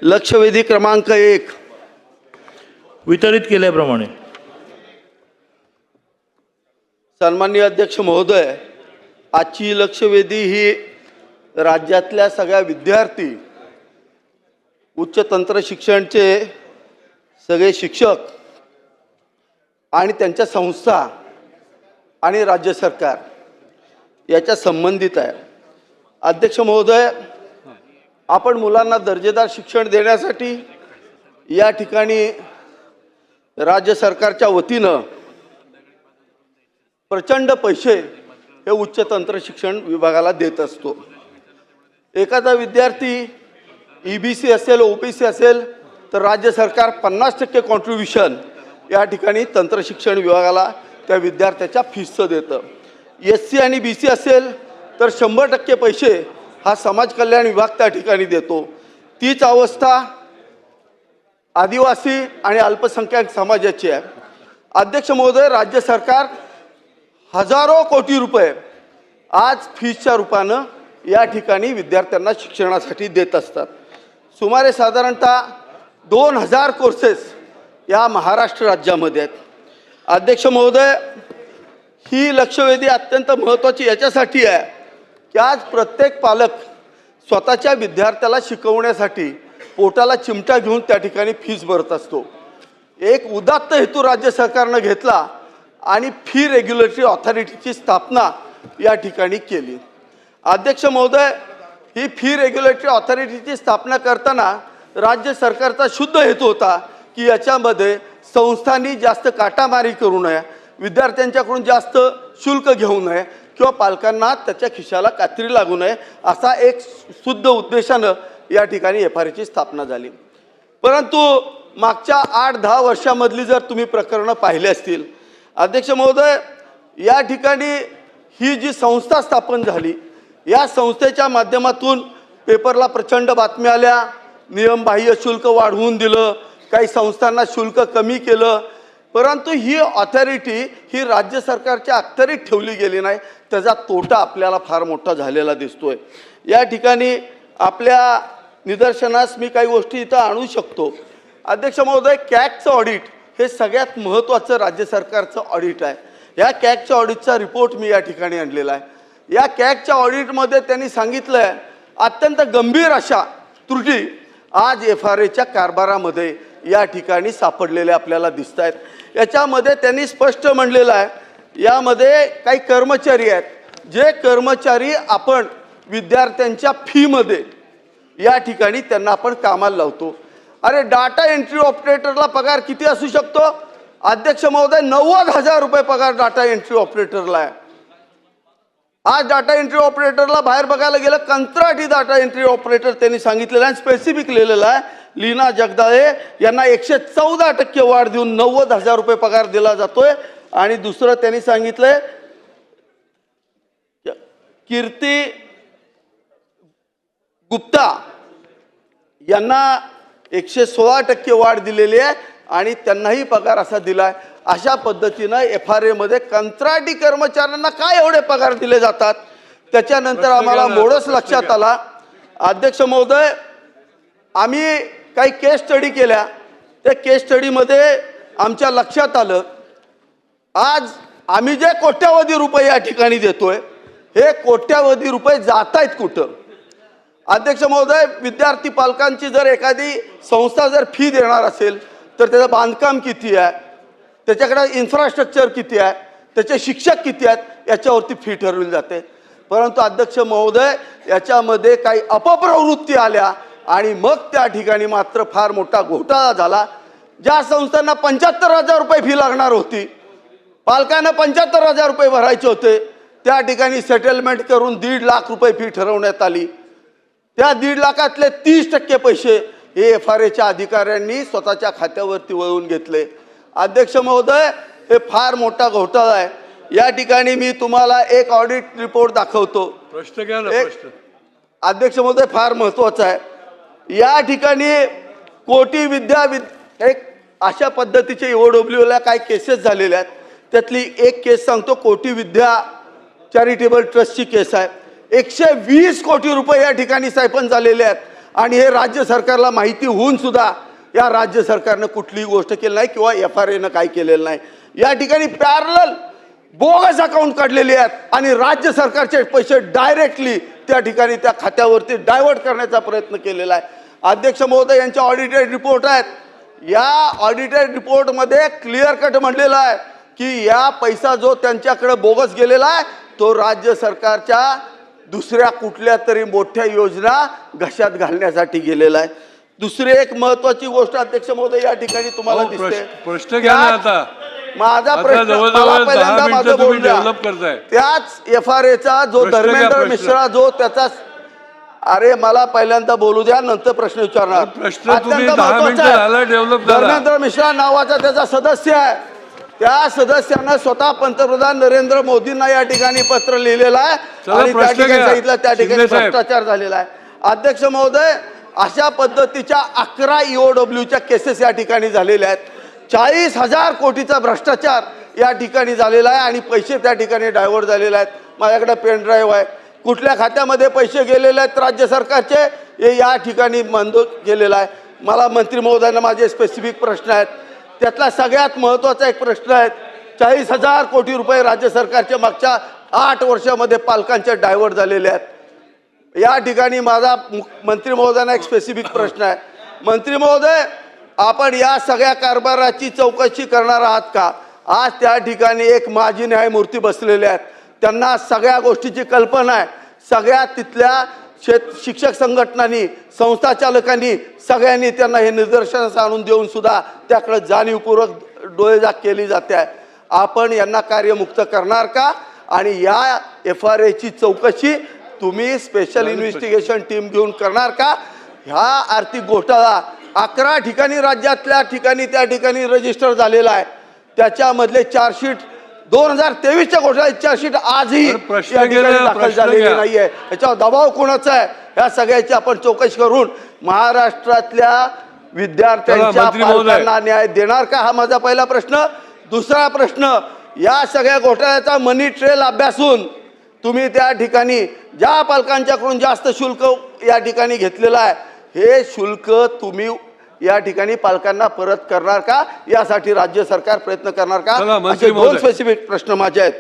लक्षवेधी क्रमांक 1 वितरित केल्याप्रमाणे सन्माननीय अध्यक्ष महोदय, आजची लक्षवेधी ही राज्यातल्या सगळ्या विद्यार्थी, उच्च तंत्र शिक्षणचे सगळे शिक्षक आणि त्यांच्या संस्था आणि राज्य सरकार याच्या संबंधित आहे। अध्यक्ष महोदय, आपण मुलांना दर्जेदार शिक्षण देण्यासाठी या ठिकाणी राज्य सरकारच्या वतीनं प्रचंड पैसे हे उच्च तंत्र शिक्षण विभागाला देत असतो। एखादा विद्यार्थी EBC असेल, OBC असेल तर राज्य सरकार 50% कॉन्ट्रीब्युशन या ठिकाणी तंत्र शिक्षण विभागाला त्या विद्यार्थ्याच्या फीसचं देतं। SC आणि BC असेल तर 100% पैसे हा समाज कल्याण विभाग त्या ठिकाणी देतो। तीच अवस्था आदिवासी आणि अल्पसंख्याक समाजाची आहे। अध्यक्ष महोदय, राज्य सरकार हजारो कोटी रुपये आज फीसच्या रूपानं या ठिकाणी विद्यार्थ्यांना शिक्षणासाठी देत असतात। सुमारे साधारणतः 2000 कोर्सेस या महाराष्ट्र राज्यामध्ये आहेत। अध्यक्ष महोदय, ही लक्षवेधी अत्यंत महत्त्वाची याच्यासाठी आहे की आज प्रत्येक पालक स्वतःच्या विद्यार्थ्याला शिकवण्यासाठी पोटाला चिमटा घेऊन त्या ठिकाणी फीस भरत असतो। एक उदात्त हेतू राज्य सरकारनं घेतला आणि फी रेग्युलेटरी ऑथॉरिटीची स्थापना या ठिकाणी केली। अध्यक्ष महोदय, ही फी रेग्युलेटरी ऑथॉरिटीची स्थापना करताना राज्य सरकारचा शुद्ध हेतू होता की याच्यामध्ये संस्थांनी जास्त काटामारी करू नये, विद्यार्थ्यांच्याकडून जास्त शुल्क घेऊ नये किंवा पालकांना त्याच्या खिशाला कात्री लागू नये, असा एक शुद्ध उद्देशानं या ठिकाणी FRAची स्थापना झाली। परंतु मागच्या 8-10 वर्षामधली जर तुम्ही प्रकरणं पाहिली असतील, अध्यक्ष महोदय, या ठिकाणी ही जी संस्था स्थापन झाली, या संस्थेच्या माध्यमातून पेपरला प्रचंड बातम्या आल्या, नियमबाह्य शुल्क वाढवून दिलं, काही संस्थांना शुल्क कमी केलं, परंतु ही ऑथॉरिटी ही राज्य सरकारच्या अखत्यारीत ठेवली गेली नाही। त्याचा तोटा आपल्याला फार मोठा झालेला दिसतोय। या ठिकाणी आपल्या निदर्शनास मी काही गोष्टी इथं आणू शकतो। अध्यक्ष महोदय, कॅगचं ऑडिट हे सगळ्यात महत्त्वाचं राज्य सरकारचं ऑडिट आहे। या कॅगच्या ऑडिटचा रिपोर्ट मी या ठिकाणी आणलेला आहे। या कॅगच्या ऑडिटमध्ये त्यांनी सांगितलं आहे अत्यंत गंभीर अशा त्रुटी आज FRAच्या कारभारामध्ये या ठिकाणी सापडलेले आपल्याला दिसत आहेत। याच्यामध्ये त्यांनी स्पष्ट म्हणलेलं आहे, यामध्ये काही कर्मचारी आहेत, जे कर्मचारी आपण विद्यार्थ्यांच्या फीमध्ये या ठिकाणी त्यांना आपण कामाला लावतो। अरे, डाटा एंट्री ऑपरेटरला पगार किती असू शकतो? अध्यक्ष महोदय, 90,000 रुपये पगार डाटा एंट्री ऑपरेटरला आहे। आज डाटा एंट्री ऑपरेटरला बाहेर बघायला गेलं, कंत्राटी डाटा एंट्री ऑपरेटर त्यांनी सांगितलेलं आहे, स्पेसिफिक लिहिलेलं आहे, लीना जगदाळे यांना 114% वाढ देऊन 90,000 रुपये पगार दिला जातोय। आणि दुसरं त्यांनी सांगितलंय कीर्ती गुप्ता यांना 116% वाढ दिलेली आहे आणि त्यांनाही पगार असा दिलाय। अशा पद्धतीनं FRAमध्ये कंत्राटी कर्मचाऱ्यांना काय एवढे पगार दिले जातात? त्याच्यानंतर आम्हाला मोडस लक्षात आला। अध्यक्ष महोदय, आम्ही काही केस स्टडी केल्या, त्या केस स्टडीमध्ये आमच्या लक्षात आलं आज आम्ही जे कोट्यावधी रुपये या ठिकाणी देतोय, हे कोट्यावधी रुपये जात आहेत कुठं? अध्यक्ष महोदय, विद्यार्थी पालकांची जर एखादी संस्था जर फी देणार असेल तर त्याचं बांधकाम किती आहे, त्याच्याकडे इन्फ्रास्ट्रक्चर किती आहे, त्याचे शिक्षक किती आहेत, याच्यावरती फी ठरवली जाते। परंतु अध्यक्ष महोदय, याच्यामध्ये काही अपप्रवृत्ती आल्या आणि मग त्या ठिकाणी मात्र फार मोठा घोटाळा झाला। ज्या संस्थांना 75,000 रुपये फी लागणार होती, पालकांना 75,000 रुपये भरायचे होते, त्या ठिकाणी सेटलमेंट करून 1.5 लाख रुपये फी ठरवण्यात आली। त्या 1.5 लाखातले 30% पैसे हे FRAच्या अधिकाऱ्यांनी स्वतःच्या खात्यावरती वळवून घेतले। अध्यक्ष महोदय, हे फार मोठा घोटाळा आहे। या ठिकाणी मी तुम्हाला एक ऑडिट रिपोर्ट दाखवतो। प्रश्न घ्या ना। प्रश्न अध्यक्ष महोदय, फार महत्त्वाचा आहे। या ठिकाणी कोटी विद्या एक अशा पद्धतीचे OWला काही केसेस झालेल्या आहेत। त्यातली एक केस सांगतो, कोटी विद्या चॅरिटेबल ट्रस्टची केस आहे। 120 कोटी रुपये या ठिकाणी सायपन झालेले आहेत आणि हे राज्य सरकारला माहिती होऊन सुद्धा या राज्य सरकारनं कुठलीही गोष्ट केली नाही किंवा FRA काय केलेलं नाही. या ठिकाणी पॅरलल बोगस अकाउंट काढलेले आहेत आणि राज्य सरकारचे पैसे डायरेक्टली त्या ठिकाणी त्या खात्यावरती डायव्हर्ट करण्याचा प्रयत्न केलेला आहे. अध्यक्ष महोदय यांच्या ऑडिटेड रिपोर्ट आहेत. या ऑडिटेड रिपोर्टमध्ये क्लिअर कट म्हणलेलं आहे की या पैसा जो त्यांच्याकडे बोगस गेलेला आहे तो राज्य सरकारच्या दुसऱ्या कुठल्या तरी मोठ्या योजना घशात घालण्यासाठी गेलेला आहे. दुसरी एक महत्वाची गोष्ट अध्यक्ष महोदय या ठिकाणी तुम्हाला अहो, दिसते. प्रश्न घ्या ना आता. माझा आता प्रश्न जवळजवळ मला 10 पहिल्यांदा मिनिटं माझं तुम्ही बोलू द्या. डेव्हलप करताय. त्याच FRAचा जो प्रश्न घ्या, धर्मेंद्र प्रश्न. मिश्रा जो त्याचा अरे मला पहिल्यांदा बोलू द्या नंतर प्रश्न विचारणार. प्रश्न तुम्ही अत्यंत 10 महत्त्वाचा मिनिटं आहे. झाला डेव्हलप झाला. धर्मेंद्र मिश्रा नावाचा त्याचा सदस्य आहे. त्या सदस्यानं स्वतः पंतप्रधान नरेंद्र मोदींना या ठिकाणी पत्र लिहिलेलं आहे चला, आणि त्या प्रश्न ठिकाणी घ्या. सांगितलं त्या ठिकाणी शिंदे साहेब. भ्रष्टाचार झालेला आहे. अध्यक्ष महोदय अशा पद्धतीच्या 11 EOWच्या केसेस या ठिकाणी झालेल्या आहेत. 40,000 कोटीचा भ्रष्टाचार या ठिकाणी झालेला आहे आणि पैसे त्या ठिकाणी डायव्हर्ट झालेले आहेत. माझ्याकडे पेन ड्राईव्ह आहे. कुठल्या खात्यामध्ये पैसे गेलेले आहेत राज्य सरकारचे हे या ठिकाणी नोंद केलेलं आहे. मला मंत्री महोदयांना माझे स्पेसिफिक प्रश्न आहेत. त्यातला सगळ्यात महत्त्वाचा एक प्रश्न आहे. 40,000 कोटी रुपये राज्य सरकारचे मागच्या 8 वर्षामध्ये पालकांचे डायव्हर्ट झालेले आहेत. या ठिकाणी माझा मंत्री महोदयांना एक स्पेसिफिक प्रश्न आहे. मंत्री महोदय आपण या सगळ्या कारभाराची चौकशी करणार आहात का? आज त्या ठिकाणी एक माजी न्यायमूर्ती बसलेले आहेत. त्यांना सगळ्या गोष्टीची कल्पना आहे. सगळ्या तिथल्या शिक्षक संघटनांनी संस्था चालकांनी सगळ्यांनी त्यांना हे निदर्शनास आणून देऊन सुद्धा त्याकडे जाणीवपूर्वक डोळेझाक केली जाते आहे. आपण यांना कार्यमुक्त करणार का? आणि या FRAची चौकशी तुम्ही स्पेशल इन्व्हेस्टिगेशन टीम घेऊन करणार का? ह्या आर्थिक घोटाळा 11 ठिकाणी राज्यातल्या ठिकाणी त्या ठिकाणी रजिस्टर झालेला आहे. त्याच्यामधले चार्जशीट 2023च्या घोटाळ्याची चार्जशीट आजही प्रश्न या ठिकाणी घ्या, दाखल प्रश्न झालेली घ्या. नाहीये. याच्यावर दबाव कोणाचा आहे? ह्या सगळ्याची आपण चौकशी करून महाराष्ट्रातल्या चला, विद्यार्थ्यांच्या मंत्री महोदय. पालकांना न्याय देणार का? हा माझा पहिला प्रश्न. दुसरा प्रश्न, या सगळ्या घोटाळ्याचा मनी ट्रेल अभ्यासून तुम्ही त्या ठिकाणी ज्या पालकांच्याकडून जास्त शुल्क या ठिकाणी घेतलेलं आहे हे शुल्क तुम्ही या ठिकाणी पालकांना परत करणार का? यासाठी राज्य सरकार प्रयत्न करणार का? चला, मंत्री असे 2 महोदय. स्पेसिफिक प्रश्न माझे आहेत.